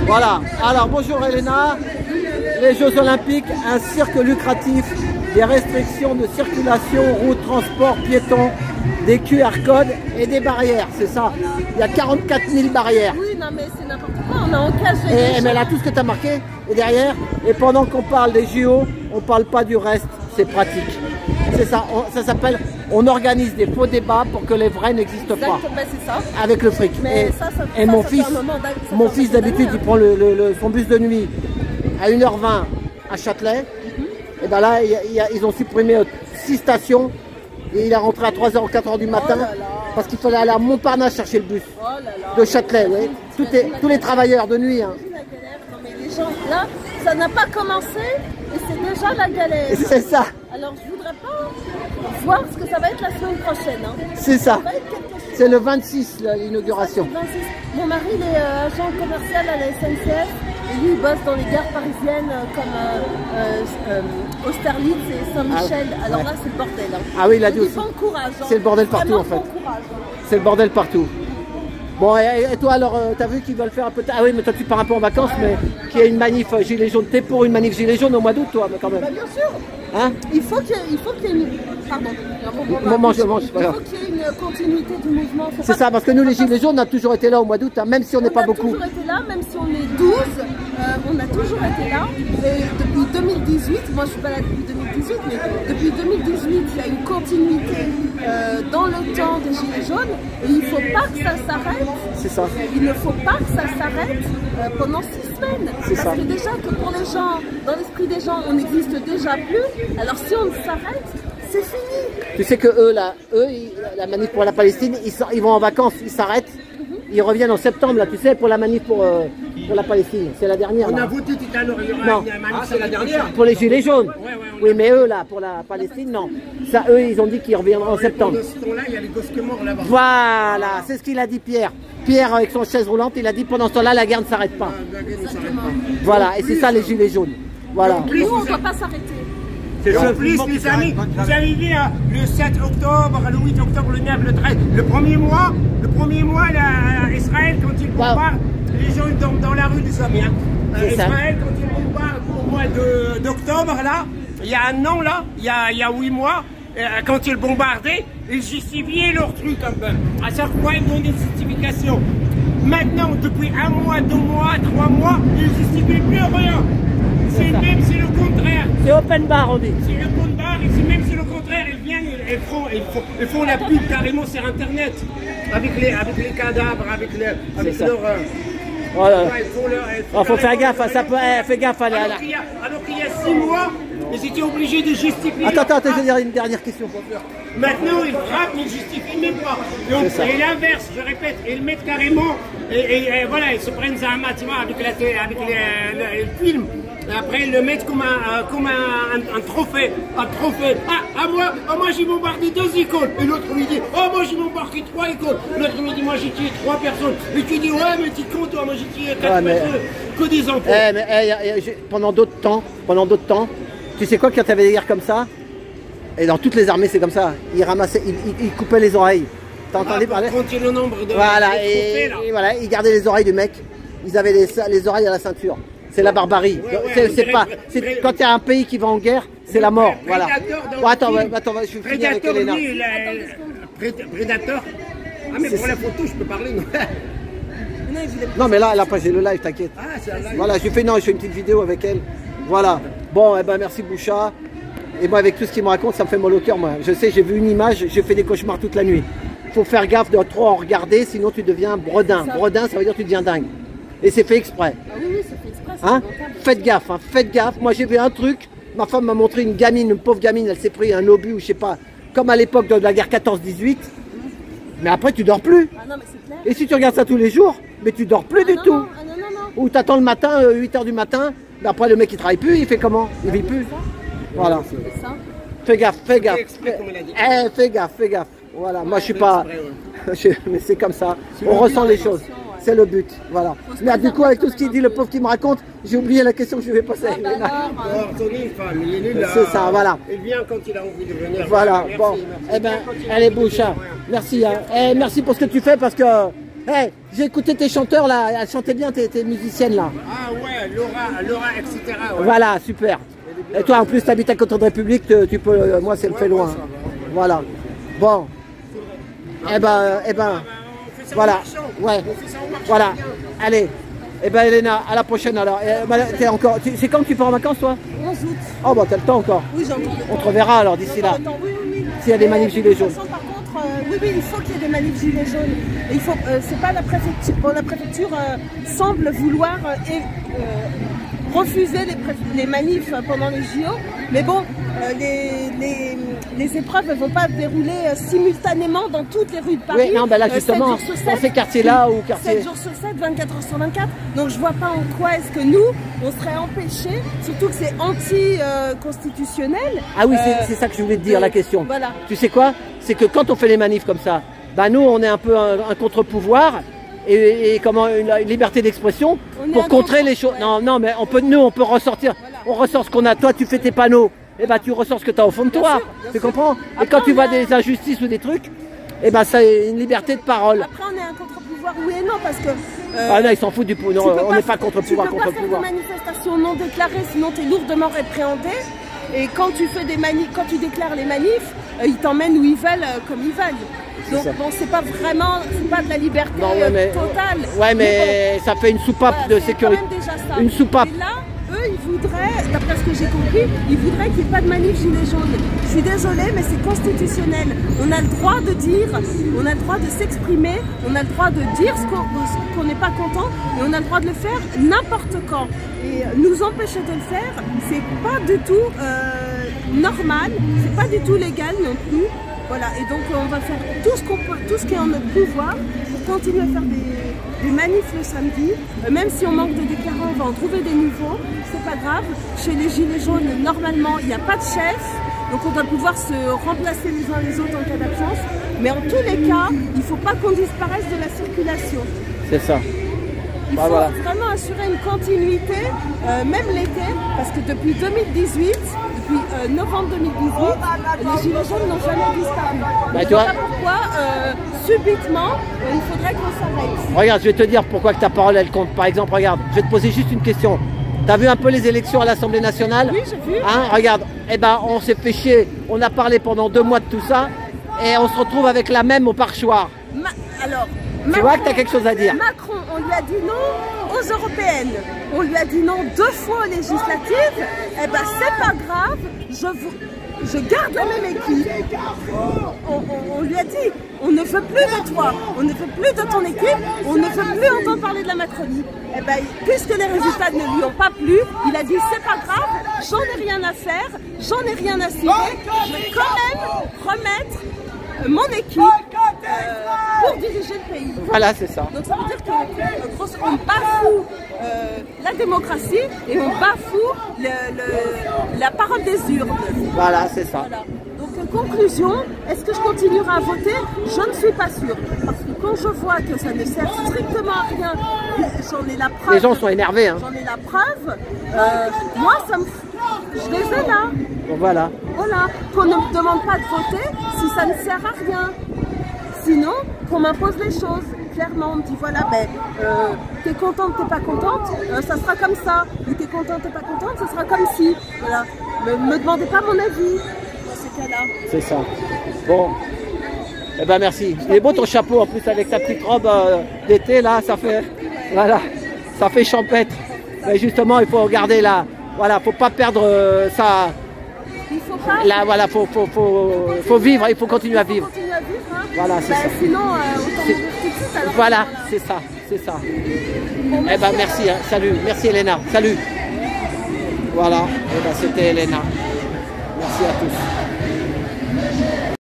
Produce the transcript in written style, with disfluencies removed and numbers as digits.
Voilà. Alors bonjour Elena. Les Jeux Olympiques, un cirque lucratif, des restrictions de circulation, route, transport, piétons, des QR codes et des barrières, c'est ça. Il y a 44 000 barrières. Oui, non mais c'est n'importe quoi, on a encagé. Mais là, tout ce que tu as marqué est derrière. Et pendant qu'on parle des JO, on ne parle pas du reste, c'est pratique. C'est ça, ça s'appelle, on organise des faux débats pour que les vrais n'existent pas. C'est ça. Avec le fric. Mais et mon fils d'habitude, il prend son bus de nuit à 1h20 à Châtelet. Et ben là, ils ont supprimé 6 stations. Et il est rentré à 3h ou 4h du matin parce qu'il fallait aller à Montparnasse chercher le bus de Châtelet. Oui. Tous les travailleurs de nuit. Hein. Non, mais les gens, là, ça n'a pas commencé et c'est déjà la galère. C'est ça. Alors je voudrais pas voir ce que ça va être la semaine prochaine. Hein. C'est ça. C'est le 26 l'inauguration. Mon mari il est agent commercial à la SNCF. Et lui, il bosse dans les gares parisiennes comme Austerlitz et Saint-Michel. Alors là, c'est le bordel. Hein. Ah oui, il a dit aussi. Bon courage. Hein. C'est le bordel partout en fait. C'est le bordel partout. Bon, et toi alors, t'as vu qu'ils veulent faire un peu... Ah oui, mais toi tu pars un peu en vacances, mais qu'il y ait une manif Gilets jaunes. T'es pour une manif Gilets jaunes au mois d'août, toi, mais quand même. Bah, bien sûr. Hein? Il faut qu'il y ait une... Pardon. Mange, il faut qu'il y ait une continuité du mouvement. C'est ça, parce que nous, les Gilets jaunes, on a toujours été là au mois d'août, hein, même si on n'est pas beaucoup. On a toujours été là, même si on est 12, on a toujours été là. Et depuis 2018, moi je suis pas là depuis 2018, mais depuis 2018, il y a une continuité dans le temps des Gilets jaunes. Et il ne faut pas que ça s'arrête. C'est ça. Il ne faut pas que ça s'arrête pendant 6 semaines. Parce que déjà que pour les gens, dans l'esprit des gens, on n'existe déjà plus. Alors si on s'arrête, c'est fini. Tu sais que eux, la manif pour la Palestine, ils vont en vacances, ils s'arrêtent. Ils reviennent en septembre, là, tu sais, pour la manif pour la Palestine. C'est la dernière. On a voté tout à l'heure, il y aura une manif, c'est la dernière. Pour les Gilets jaunes. Oui, mais eux, là, pour la Palestine, non. Ça, eux, ils ont dit qu'ils reviendront en septembre. Pendant ce temps-là, il y a les gosses morts là-bas. Voilà, c'est ce qu'il a dit Pierre. Pierre, avec son chaise roulante, il a dit pendant ce temps-là, la guerre ne s'arrête pas. Voilà, et c'est ça les Gilets jaunes. Voilà. Nous, on ne doit pas s'arrêter. En plus, les amis, vous avez vu hein, le 7 octobre, le 8 octobre, le 9, le 13, le premier mois, Israël, quand il bombarde, les gens ils dorment dans la rue, les amis. Hein. Israël, quand il bombarde au mois d'octobre, là, il y a un an, là, il y a 8 mois, quand ils bombardaient, ils justifiaient leur truc un peu. À chaque fois, ils donnaient des justifications. Maintenant, depuis 1 mois, 2 mois, 3 mois, ils ne justifient plus rien. C'est le contraire. C'est open bar, on dit. C'est le open bar et c'est le contraire. Ils viennent, ils font la pub carrément sur Internet. Avec les cadavres, avec leur... Voilà. Il faut faire gaffe, ça peut... Fais gaffe à alors qu'il y a 6 mois, ils étaient obligés de justifier. Attends, je vais dire une dernière question. Maintenant, ils frappent, ils ne justifient même pas. Donc, et l'inverse, je répète, ils mettent carrément... Et voilà, ils se prennent ça avec les films. Après, ils le mettent comme un trophée. Moi j'ai bombardé 2 écoles. Et l'autre lui dit, moi j'ai bombardé 3 écoles. L'autre lui dit, moi j'ai tué 3 personnes. Et tu dis, ouais, mais tu comptes, toi, moi j'ai tué 4 personnes. Que des enfants. Pendant d'autres temps, tu sais quoi, quand tu avais des guerres comme ça, et dans toutes les armées, c'est comme ça, ils ramassaient, ils coupaient les oreilles. T'as entendu parler? Compter le nombre de. Voilà, et voilà, ils gardaient les oreilles du mec. Ils avaient les oreilles à la ceinture. C'est la barbarie. Quand il y a un pays qui va en guerre, c'est la mort. Voilà. Attends, je suis fini avec Elena. Predator. Ah mais pour la photo, je peux parler. Non mais là, après j'ai le live, t'inquiète. Voilà, je fais une petite vidéo avec elle. Voilà. Bon, merci Boucha. Et moi, avec tout ce qu'il me raconte, ça me fait mal au cœur. Moi, je sais, j'ai vu une image, j'ai fait des cauchemars toute la nuit. Faut faire gaffe de trop en regarder, sinon tu deviens bredin. Bredin, ça veut dire que tu deviens dingue. Et c'est fait exprès. Ah oui, c'est fait exprès. Hein? Faites gaffe. Moi j'ai vu un truc, ma femme m'a montré une gamine, une pauvre gamine, elle s'est pris un obus ou je sais pas, comme à l'époque de la guerre 14-18. Mais après tu dors plus. Ah non, mais c'est clair. Et si tu regardes ça tous les jours, mais tu dors plus du tout. Non. Ou tu attends le matin, 8 h du matin, mais après le mec il travaille plus, il fait comment? Il vit plus. Voilà. Fais gaffe. Fais gaffe. Voilà, moi je suis pas... Mais c'est comme ça, on ressent les choses. C'est le but, voilà. Mais du coup, avec tout ce qu'il dit, le pauvre qui me raconte, j'ai oublié la question que je vais poser. C'est ça, voilà. Il vient quand il a envie de venir. Voilà, bon. Eh ben, allez, Boucha. Merci. Merci pour ce que tu fais parce que Hey, j'ai écouté tes chanteurs là, elles chantaient bien, tes musiciennes là. Ah ouais, Laura, etc. Ouais. Voilà, super. Et toi en plus tu habites à côté de République, tu peux, moi c'est le fait loin. Voilà. Bon. Eh ben, voilà. Ouais. Voilà. Allez. Eh ben Elena, à la prochaine alors. C'est quand que tu pars en vacances toi? 11 août. Oh bah t'as le temps encore. Oui, j'ai encore le temps. On te reverra alors d'ici là. Oui. S'il y a des manifs gilets jaunes. Par contre, oui, il faut qu'il y ait des manifs gilets jaunes. Il faut, c'est pas la préfecture. Bon, la préfecture semble vouloir refuser les manifs pendant les JO, mais bon, les épreuves ne vont pas dérouler simultanément dans toutes les rues de Paris. Oui, non, ben là justement, dans ces quartiers-là ou quartiers... 7 jours sur 7, 24 heures sur 24. Donc je vois pas en quoi est-ce que nous, on serait empêchés, surtout que c'est anti-constitutionnel. Ah oui, c'est ça que je voulais te dire, la question. Voilà. Tu sais quoi? C'est que quand on fait les manifs comme ça, bah nous, on est un peu un contre-pouvoir. Et comment une liberté d'expression pour contrer les choses. Ouais. Non, mais nous, on peut ressortir. Voilà. On ressort ce qu'on a. Toi, tu fais tes panneaux. Et bah, tu ressors ce que tu as au fond de toi. Tu comprends? Et quand tu vois des injustices ou des trucs, et bah, c'est une liberté de parole. Après, on est un contre-pouvoir, oui et non, parce que. Ah non, ils s'en foutent du pouvoir. On n'est pas contre-pouvoir, contre-pouvoir. Tu peux pas faire des manifestations non déclarées, sinon tu es lourdement répréhendé. Et quand tu fais des quand tu déclares les manifs, ils t'emmènent où ils veulent, comme ils veulent. Donc bon, c'est pas vraiment, c'est pas de la liberté totale. Ouais, mais bon, ça fait une soupape de sécurité. Quand même déjà ça. Une soupape. Et là, eux, ils voudraient, d'après ce que j'ai compris, ils voudraient qu'il n'y ait pas de manif gilet jaune. Je suis désolée, mais c'est constitutionnel. On a le droit de dire, on a le droit de s'exprimer, on a le droit de dire ce qu'on n'est pas content, et on a le droit de le faire n'importe quand. Et nous empêcher de le faire, c'est pas du tout normal, c'est pas du tout légal non plus. Voilà, et donc on va faire tout ce qu'on peut, tout ce qui est en notre pouvoir pour continuer à faire des manifs le samedi. Même si on manque de déclarants, on va en trouver des nouveaux, c'est pas grave. Chez les gilets jaunes, normalement, il n'y a pas de chef, donc on doit pouvoir se remplacer les uns les autres en cas d'absence. Mais en tous les cas, il ne faut pas qu'on disparaisse de la circulation. C'est ça. Il faut vraiment assurer une continuité, même l'été, parce que depuis 2018, depuis novembre 2018, les gilets jaunes n'ont jamais disparu. Je ne sais pas pourquoi, subitement, il faudrait qu'on s'arrête. Regarde, je vais te dire pourquoi que ta parole elle compte. Par exemple, regarde, je vais te poser juste une question. Tu as vu un peu les élections à l'Assemblée nationale? Oui, j'ai vu. Hein, regarde, eh ben, on s'est fait chier, on a parlé pendant 2 mois de tout ça, et on se retrouve avec la même au parchoir. Alors, tu vois que tu as quelque chose à dire. Macron, on lui a dit non aux européennes. On lui a dit non 2 fois aux législatives. Eh ben, c'est pas grave. Je garde la même équipe. On lui a dit, on ne veut plus de toi. On ne veut plus de ton équipe. On ne veut plus entendre parler de la Macronie. Eh ben, puisque les résultats ne lui ont pas plu, il a dit c'est pas grave. J'en ai rien à faire. J'en ai rien à cirer. Je vais quand même remettre mon équipe pour diriger le pays. Voilà, c'est ça. Donc ça veut dire qu'on bafoue la démocratie et on bafoue la parole des urnes. Voilà, c'est ça. Voilà. Donc conclusion, est-ce que je continuerai à voter? Je ne suis pas sûre. Parce que quand je vois que ça ne sert strictement à rien, j'en ai la preuve. Les gens sont énervés. Hein. J'en ai la preuve. Moi, ça me... Je les ai là. Bon, voilà. Voilà. Qu'on ne me demande pas de voter si ça ne sert à rien. Sinon, qu'on m'impose les choses. Clairement, on me dit voilà, ben, t'es contente, t'es pas contente, ça sera comme ça. Ou t'es contente, t'es pas contente, ça sera comme si. Voilà. Me demandez pas mon avis dans ces cas-là. C'est ça. Bon. Eh ben merci. Il est beau ton chapeau en plus avec ta petite robe d'été là, ça fait. Voilà. Ça fait champêtre. Mais justement, il faut garder là. Voilà, faut pas perdre ça. Il faut pas. Là, voilà, faut vivre, il faut continuer à vivre. Continuer à vivre, hein. Voilà, c'est ça. Sinon, autant mourir tout de suite. Alors voilà, c'est ça, c'est ça. Bon, eh ben merci, hein, salut, merci Elena, salut. Voilà, eh ben c'était Elena. Merci à tous.